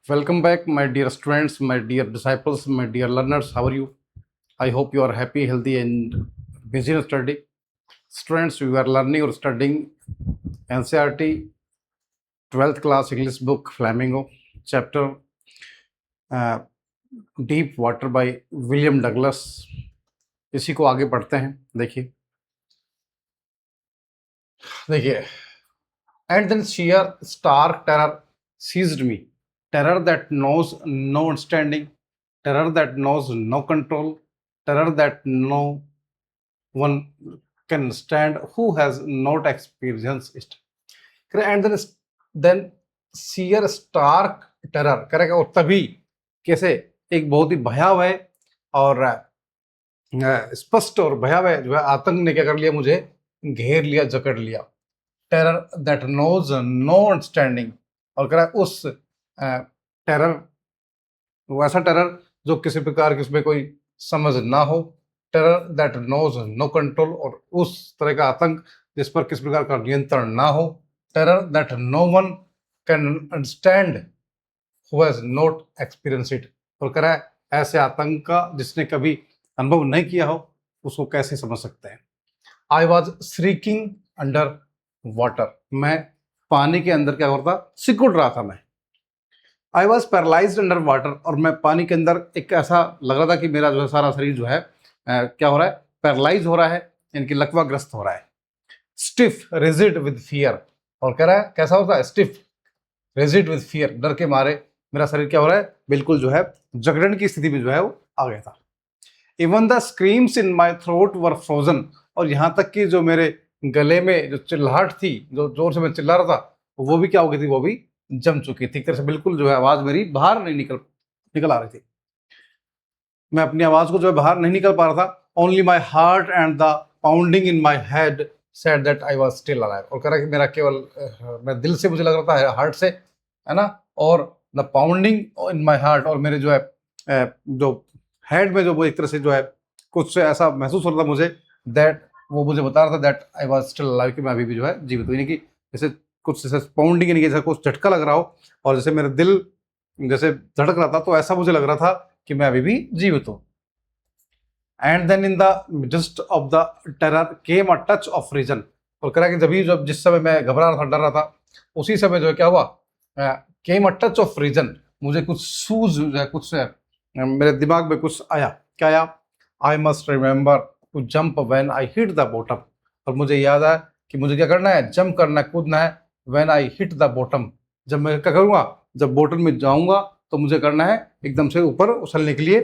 Welcome back, my dear students, my dear disciples, my dear learners. How are you? I hope you are happy, healthy, and busy in study. Students, we are learning or studying NCERT 12th class English book Flamingo, chapter Deep Water by William Douglas. इसी को आगे पढ़ते हैं. देखिए and then sheer stark terror seized me, terror that knows no understanding, terror that knows no control, terror that no one can stand who has not experienced it. And then sheer stark terror करेगा. और तभी कैसे एक बहुत ही भयावह और स्पष्ट और भयावह जो है आतंक ने क्या कर लिया, मुझे घेर लिया, जकड़ लिया. Terror that knows no understanding, और कह रहा है उस टेरर, वो ऐसा टेरर जो किसी प्रकार की उसमें कोई समझ ना हो. Terror that knows no control, और उस तरह का आतंक जिस पर किसी प्रकार का नियंत्रण ना हो. Terror that no one can understand who has not experience it, और कह रहा है ऐसे आतंक का जिसने कभी अनुभव नहीं किया हो उसको कैसे समझ सकते हैं. I was shrieking under water, मैं पानी के अंदर क्या करता, सिकुड़ रहा था मैं. I was paralysed under water, और मैं पानी के अंदर एक ऐसा लग रहा था कि मेरा जो है सारा शरीर जो है क्या हो रहा है, पैरालाइज हो रहा है, यानी लकवाग्रस्त हो रहा है. स्टिफ रिजिड विद फियर, और कह रहा है कैसा होता है, स्टिफ रिजिड विद फियर, डर के मारे मेरा शरीर क्या हो रहा है, बिल्कुल जो है जगड़न की स्थिति में जो है वो आ गया था. Even the screams in my throat were frozen, और यहाँ तक कि जो मेरे गले में जो चिल्लाहट थी, जो जोर से मैं चिल्ला रहा था, वो भी क्या हो गई थी, वो भी जम चुकी थी. एक तरह से बिल्कुल जो है आवाज मेरी बाहर नहीं निकल आ रही थी. मैं अपनी आवाज को जो है बाहर नहीं निकल पा रहा था. Only my heart and the pounding in my head said that I was still alive, और कह रहा कि मेरा केवल मेरे दिल से मुझे लग रहा था, हार्ट से, है ना, और the pounding in my heart, और मेरे जो है जो हेड में जो वो एक तरह से जो है कुछ ऐसा महसूस हो रहा था मुझे, दैट वो मुझे बता रहा था that I was still alive, कि मैं अभी भी जो है जीवित हूँ. यानी कि जैसे कुछ जैसे पाउंडिंग, यानी कि जैसे कुछ झटका लग रहा हो, और जैसे मेरा दिल जैसे धड़क रहा था, तो ऐसा मुझे लग रहा था कि मैं अभी भी जीवित हूँ. And then in the just of the terror came a touch of reason, और कह रहा कि जब जिस समय मैं घबरा रहा था, डर रहा था, उसी समय जो है क्या हुआ, केम अ टच ऑफ रीजन, मुझे कुछ सूझ जो है, कुछ मेरे दिमाग में कुछ आया. क्या आया, I must remember to jump when I hit the bottom, और मुझे याद है कि मुझे क्या करना है, जंप करना है, कूदना है. When I hit the bottom, जब मैं क्या करूँगा, जब बॉटम में जाऊँगा तो मुझे करना है एकदम से ऊपर उछलने के लिए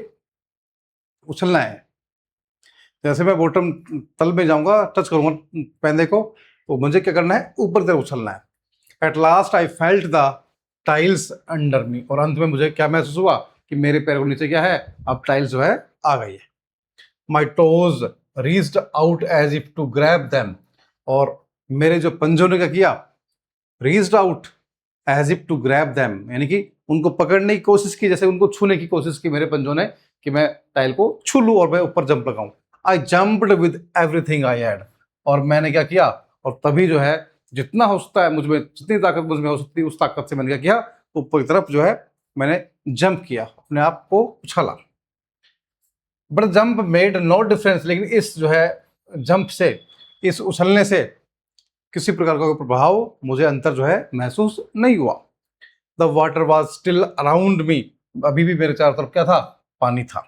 उछलना है. जैसे मैं बॉटम तल में जाऊँगा, टच करूँगा पैंदे को, तो मुझे क्या करना है, ऊपर तरफ उछलना है. At last I felt the tiles under मी, और अंत में मुझे क्या महसूस हुआ कि मेरे पैर के नीचे क्या है, अब टाइल्स जो है आ गई है. My toes reached out as if to grab them, और मेरे जो पंजों ने क्या किया, reached out as if to grab them, यानी कि उनको पकड़ने की कोशिश की, जैसे उनको छूने की कोशिश की मेरे पंजों ने, कि मैं टाइल को छू लूं और मैं ऊपर जंप लगाऊं. I jumped with everything I had, और मैंने क्या किया, और तभी जो है जितना हो सकता है मुझमें, जितनी ताकत मुझमें हो सकती है, उस ताकत से मैंने क्या किया, ऊपर की तरफ जो है मैंने जंप किया, अपने आप को उछाला. But jump made no difference, लेकिन इस जो है जंप से, इस उछलने से किसी प्रकार का प्रभाव मुझे अंतर जो है महसूस नहीं हुआ. The water was still around me, अभी भी मेरे चारों तरफ क्या था, पानी था.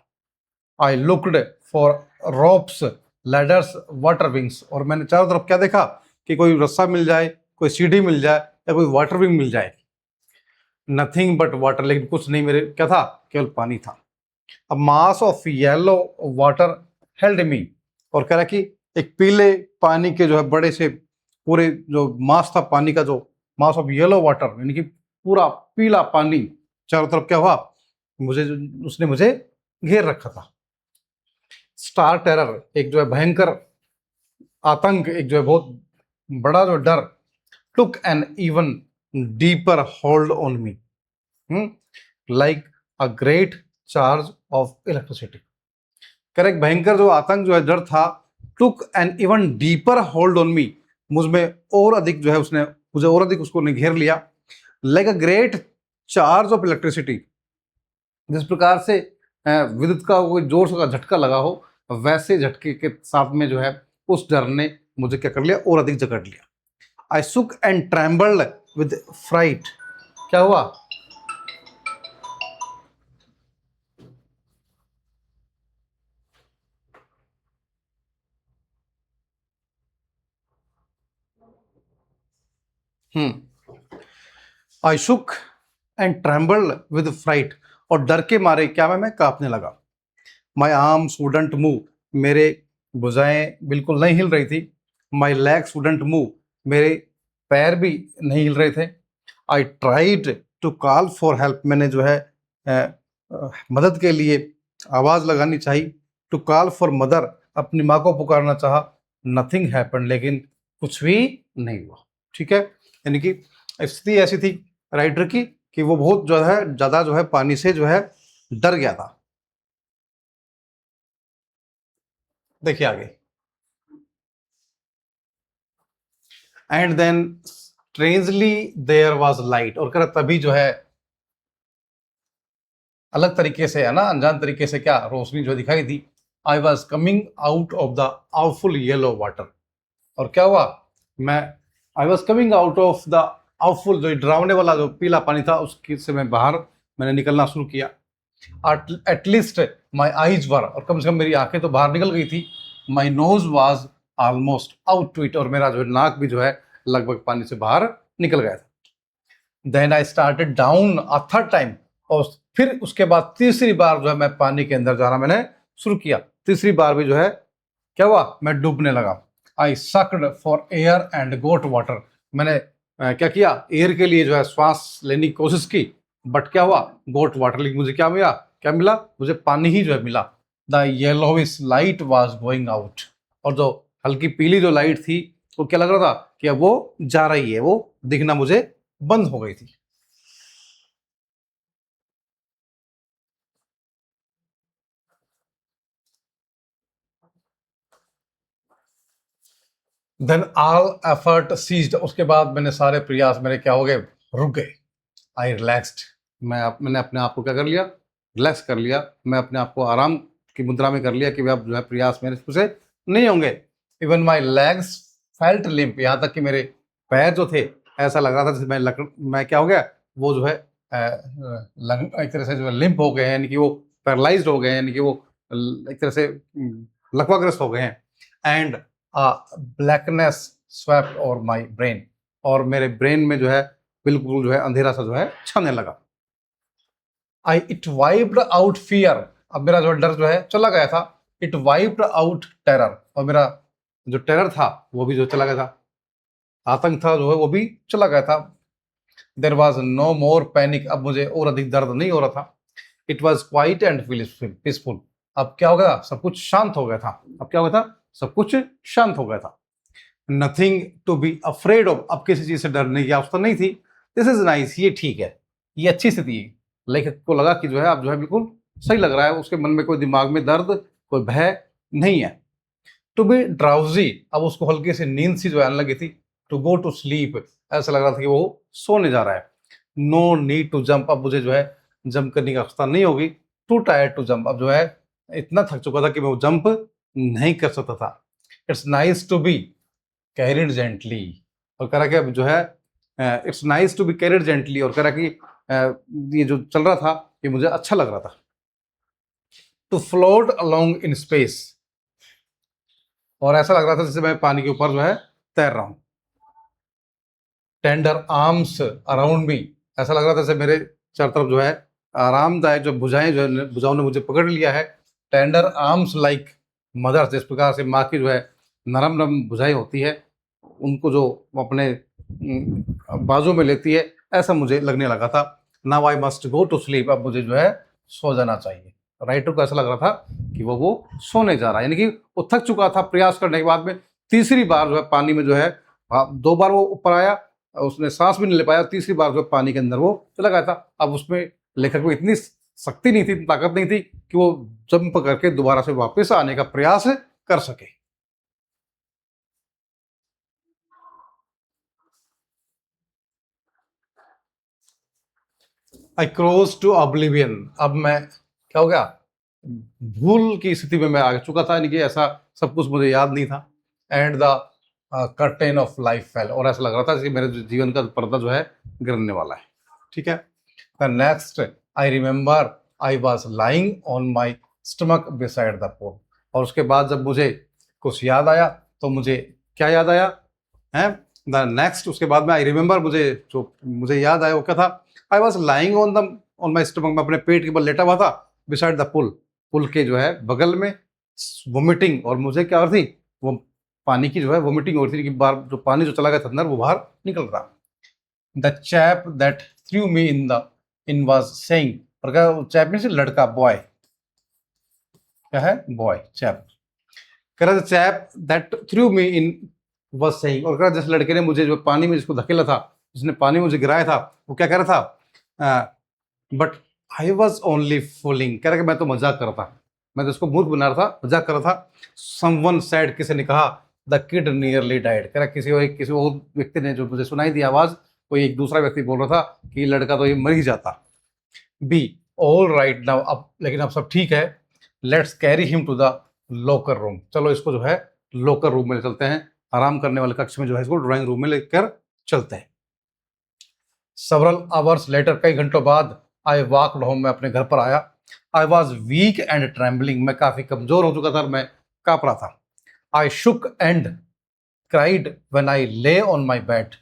I looked for ropes ladders water wings, और मैंने चारों तरफ क्या देखा कि कोई रस्सा मिल जाए, कोई सीढ़ी मिल जाए, या कोई वाटर विंग मिल जाए. नथिंग बट वाटर, लेकिन कुछ नहीं, मेरे क्या था, केवल पानी था. A mass of yellow water held me, और कह रहा कि एक पीले पानी के जो है बड़े से पूरे जो मास था, पानी का जो मास ऑफ येलो वाटर, यानी कि पूरा पीला पानी चारों तरफ क्या हुआ, मुझे उसने मुझे घेर रखा था. स्टार टेरर, एक जो है भयंकर आतंक, एक जो है बहुत बड़ा जो डर, took an even deeper hold on me, like a great charge of electricity. Correct, भयंकर जो आतंक जो है डर था, took an even deeper hold on me, मुझ में और अधिक जो है उसने मुझे और अधिक उसको घेर लिया. Like a great charge of electricity, जिस प्रकार से विद्युत का कोई जोर से का झटका लगा हो, वैसे झटके के साथ में जो है उस डर ने मुझे क्या कर लिया, और अधिक जकड़ लिया। आई सुक एंड ट्रेम्बल्ड विद फ्राइट। क्या हुआ? I shook and trembled with fright, और डर के मारे क्या मैं कांपने लगा। माई आर्म्स वुडंट मूव, मेरे भुजाएं बिल्कुल नहीं हिल रही थी। माई लेग्स वुडंट मूव, मेरे पैर भी नहीं हिल रहे थे। I tried to call for help, मैंने जो है मदद के लिए आवाज़ लगानी चाहिए। टू कॉल फॉर मदर, अपनी माँ को पुकारना चाहा। नथिंग हैपन, लेकिन कुछ भी नहीं हुआ। ठीक है, यानी कि स्थिति ऐसी थी राइडर की कि वो बहुत जो है ज़्यादा जो है पानी से जो है डर गया था। देखिए आगे। And then strangely there was light, और कह तभी जो है अलग तरीके से, है ना, अनजान तरीके से क्या रोशनी जो दिखाई दी। I was coming out of the awful yellow water, और क्या हुआ, मैं I was coming out of the awful, जो डरावने वाला जो पीला पानी था उसकी से मैं बाहर मैंने निकलना शुरू किया। एटलीस्ट माई आईज वर, और कम से कम मेरी आंखें तो बाहर निकल गई थी। My nose was almost out to it, और मेरा जो नाक भी जो है लगभग पानी से बाहर निकल गया था। Then I started down a third time, और फिर उसके बाद तीसरी बार जो है मैं पानी के अंदर जाना मैंने शुरू किया। तीसरी बार भी जो है क्या हुआ, मैं डूबने लगा। I sucked for air and got water, मैंने क्या किया, एयर के लिए जो है श्वास लेने की कोशिश की, बट क्या हुआ, गोट वाटर, लेकिन मुझे क्या मिला, क्या मिला, मुझे पानी ही जो है मिला। The yellowish light was going out, और जो हल्की पीली जो लाइट थी वो क्या लग रहा था कि अब वो जा रही है, वो दिखना मुझे बंद हो गई थी। देन ऑल एफर्ट सीज्ड, उसके बाद मैंने सारे प्रयास मेरे क्या हो गए, रुक गए। आई रिलैक्स्ड, मैंने अपने आप को क्या कर लिया, रिलैक्स कर लिया। मैं अपने आप को आराम की मुद्रा में कर लिया कि अब जो है प्रयास मेरे से नहीं होंगे। Even my legs felt limp, यहाँ तक कि मेरे पैर जो थे ऐसा लग रहा था जैसे मैं क्या हो गया, वो जो है एक तरह से जो है लिम्प हो गए हैं, यानी कि वो पैरालाइज्ड हो गए हैं, यानी कि वो एक तरह से लकवाग्रस्त हो गए हैं। And blackness swept over my brain, और मेरे ब्रेन में जो है बिल्कुल जो है अंधेरा सा जो है छाने लगा। आई इट वाइप्ड आउट फियर, अब मेरा जो डर जो है चला गया था। इट वाइप्ड आउट टेरर, और मेरा जो टेरर था वो भी जो चला गया था, आतंक था जो है वो भी चला गया था। There was no more panic, अब मुझे और अधिक दर्द नहीं हो रहा था। It was quiet and peaceful, अब क्या हो गया, सब कुछ शांत हो गया था। अब क्या हो गया था, सब कुछ शांत हो गया था। Nothing to be afraid of, अब किसी चीज से डरने की आवश्यकता नहीं थी। दिस इज नाइस, ये ठीक है, ये अच्छी स्थिति है। लेखक को लगा कि जो है अब जो है बिल्कुल सही लग रहा है, उसके मन में कोई दिमाग में दर्द, कोई भय नहीं है। टू बी ड्राउजी, अब उसको हल्की सी नींद सी जो आने लगी थी। टू गो टू स्लीप, ऐसा लग रहा था कि वो सोने जा रहा है। नो नीड टू जंप, अब मुझे जो है जंप करने की आवश्यकता नहीं होगी। टू टायर्ड टू जंप, अब जो है इतना थक चुका था कि मैं वो जंप नहीं कर सकता था। It's nice to be carried gently, और कह रहा कि अब जो है it's nice to be carried gently, और कह रहा कि ये जो चल रहा था ये मुझे अच्छा लग रहा था। To float along in space, और ऐसा लग रहा था जैसे मैं पानी के ऊपर जो है तैर रहा हूं। टेंडर आर्म्स अराउंड मी, ऐसा लग रहा था जैसे मेरे चारों तरफ जो है आरामदायक जो भुजाएं, जो भुजाओं ने मुझे पकड़ लिया है। टेंडर आर्म्स लाइक मदर, जिस प्रकार से माँ की जो है नरम नरम भुजाएं होती है, उनको जो वो अपने बाजू में लेती है, ऐसा मुझे लगने लगा था। Now I must go to sleep, अब मुझे जो है सो जाना चाहिए। राइटर को ऐसा लग रहा था कि वो सोने जा रहा है, यानी कि वो थक चुका था प्रयास करने के बाद में। तीसरी बार जो है पानी में जो है, दो बार वो ऊपर आया, उसने सांस भी नहीं ले पाया, तीसरी बार जो पानी के अंदर वो चला गया था। अब उसमें लेखक में इतनी शक्ति नहीं थी, ताकत नहीं थी कि वो जंप करके दोबारा से वापस आने का प्रयास कर सके। आई क्रॉस टू ऑब्लिवियन, अब मैं क्या हो गया, भूल की स्थिति में मैं आ चुका था, यानी कि ऐसा सब कुछ मुझे याद नहीं था। And the curtain of life fail, और ऐसा लग रहा था कि मेरे जीवन का पर्दा जो है गिरने वाला है। ठीक है। The next I remember I was lying on my stomach beside the pool, और उसके बाद जब मुझे कुछ याद आया तो मुझे क्या याद आया है, द नेक्स्ट उसके बाद में आई रिमेंबर, मुझे याद आया वो क्या था, आई was lying on my stomach, मैं अपने पेट के बल लेटा हुआ था, बिसाइड द पुल, पुल के जो है बगल में, वोमिटिंग, और मुझे क्या हो रही थी, वो पानी की जो है वोमिटिंग हो रही थी कि बाहर जो पानी जो चला गया था अंदर वो बाहर निकल रहा। The chap that through me in was saying, और क्या चैप में से लड़का, बॉय, क्या है, बॉय, चैप, कह रहा, the chap that through me in was saying, और कह रहा जिस लड़के ने मुझे जो पानी में जिसको धकेला था, जिसने पानी में मुझे गिराया था, वो क्या कह रहा था, but I was only fooling, कह रहा कि मैं तो मजाक कर रहा था, मैं तो उसको मूर्ख बना रहा था, मजाक कर रहा था। समवन सेड, किसी ने कहा, द किड नियरली डाइड, कह रहा किसी और व्यक्ति ने, जो मुझे सुनाई दी आवाज, कोई एक दूसरा व्यक्ति बोल रहा था कि लड़का तो ये मर ही जाता। बी ऑल राइट नाउ, अब लेकिन अब सब ठीक है, let's carry him to the locker room, चलो इसको जो है लॉकर रूम में ले चलते हैं, आराम करने वाले कक्ष में जो है इसको ड्राइंग रूम में लेकर चलते हैं। सेवरल आवर्स लेटर, कई घंटों बाद, आई वॉकड होम, मैं अपने घर पर आया। I was weak and trembling, मैं काफी कमजोर हो चुका था, मैं कांप रहा था। आई shook and cried when I ले ऑन माई बेड,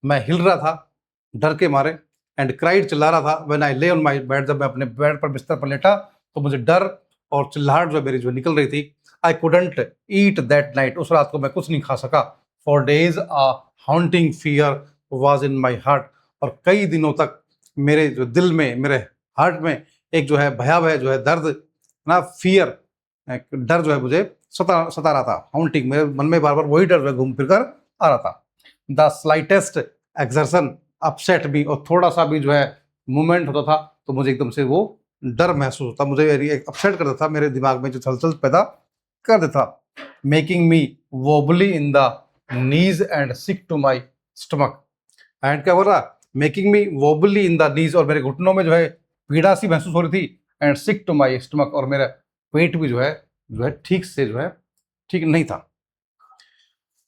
मैं हिल रहा था डर के मारे, एंड क्राइड, चिल्ला रहा था, व्हेन आई ले ऑन माई बेड, जब मैं अपने बेड पर बिस्तर पर लेटा तो मुझे डर और चिल्लाहट जो मेरी जो निकल रही थी। I couldn't eat that night, उस रात को मैं कुछ नहीं खा सका। For days a haunting fear was in my heart, और कई दिनों तक मेरे जो दिल में, मेरे हार्ट में एक जो है भयावह जो है दर्द ना, फियर, डर जो है मुझे सता रहा था। हाउंटिंग, मेरे मन में बार बार वही डर घूम फिर कर आ रहा था। द स्लाइटेस्ट एक्सर्शन अपसेट मी, और थोड़ा सा भी जो है मूवमेंट होता था तो मुझे एकदम से वो डर महसूस होता, मुझे अपसेट कर देता, मेरे दिमाग में जो हलचल पैदा कर देता। Making me wobbly in the knees and sick to my stomach, and क्या हो रहा, making me wobbly in the knees, और मेरे घुटनों में जो है पीड़ा सी महसूस हो रही थी, and sick to my stomach, और मेरा पेट भी जो है ठीक से जो है ठीक नहीं था।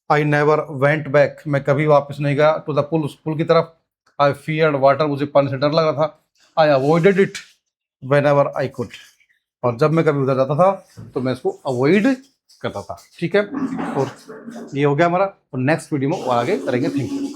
आई नेवर वेंट बैक, मैं कभी वापस नहीं गया टू द पुल, उस पुल की तरफ। आई फियर्ड वाटर, मुझे पानी से डर लग रहा था। I avoided it whenever I could, और जब मैं कभी उधर जाता था तो मैं इसको अवॉइड करता था। ठीक है, और ये हो गया हमारा, और नेक्स्ट वीडियो में और आगे करेंगे। Thank you.